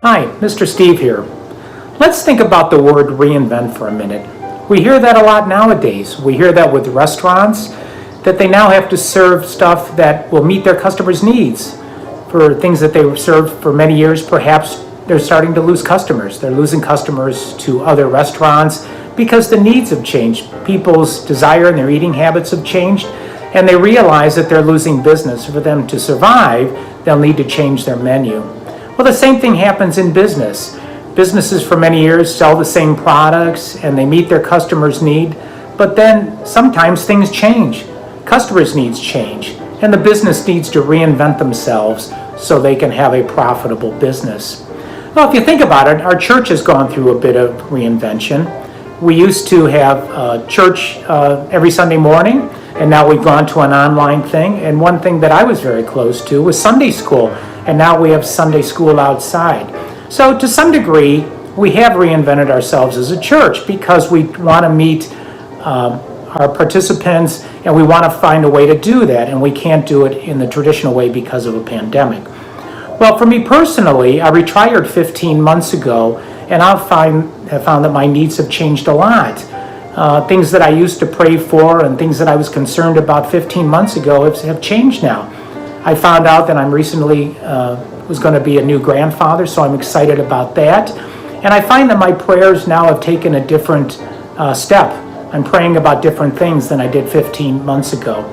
Hi, Mr. Steve here. Let's think about the word reinvent for a minute. We hear that a lot nowadays. We hear that with restaurants, that they now have to serve stuff that will meet their customers' needs. For things that they served for many years, perhaps they're starting to lose customers. They're losing customers to other restaurants because the needs have changed. People's desire and their eating habits have changed, and they realize that they're losing business. For them to survive, they'll need to change their menu. Well, the same thing happens in business. Businesses for many years sell the same products and they meet their customers' need, but then sometimes things change. Customers' needs change, and the business needs to reinvent themselves so they can have a profitable business. Well, if you think about it, our church has gone through a bit of reinvention. We used to have church every Sunday morning, and now we've gone to an online thing. And one thing that I was very close to was Sunday school, and now we have Sunday school outside. So to some degree, we have reinvented ourselves as a church because we want to meet our participants, and we want to find a way to do that, and we can't do it in the traditional way because of a pandemic. Well, for me personally, I retired 15 months ago, and have found that my needs have changed a lot. Things that I used to pray for and things that I was concerned about 15 months ago have changed now. I found out that I'm recently was going to be a new grandfather, so I'm excited about that. And I find that my prayers now have taken a different step. I'm praying about different things than I did 15 months ago.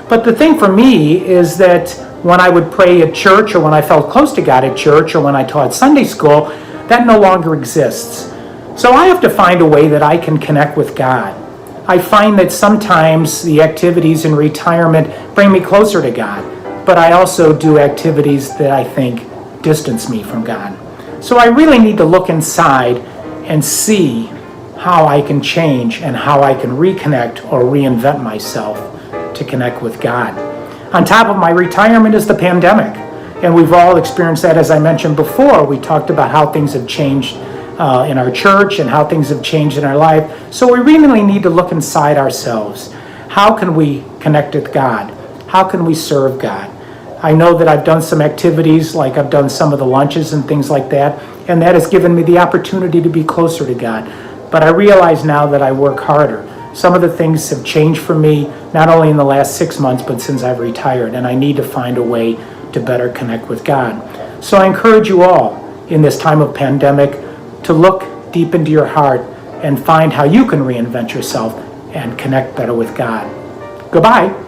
But the thing for me is that when I would pray at church, or when I felt close to God at church, or when I taught Sunday school, that no longer exists. So I have to find a way that I can connect with God. I find that sometimes the activities in retirement bring me closer to God, but I also do activities that I think distance me from God. So I really need to look inside and see how I can change and how I can reconnect or reinvent myself to connect with God. On top of my retirement is the pandemic, and we've all experienced that. As I mentioned before, we talked about how things have changed in our church and how things have changed in our life. So we really need to look inside ourselves. How can we connect with God? How can we serve God? I know that I've done some activities, like I've done some of the lunches and things like that, and that has given me the opportunity to be closer to God. But I realize now that I work harder. Some of the things have changed for me, not only in the last 6 months, but since I've retired, and I need to find a way to better connect with God. So I encourage you all in this time of pandemic to look deep into your heart and find how you can reinvent yourself and connect better with God. Goodbye.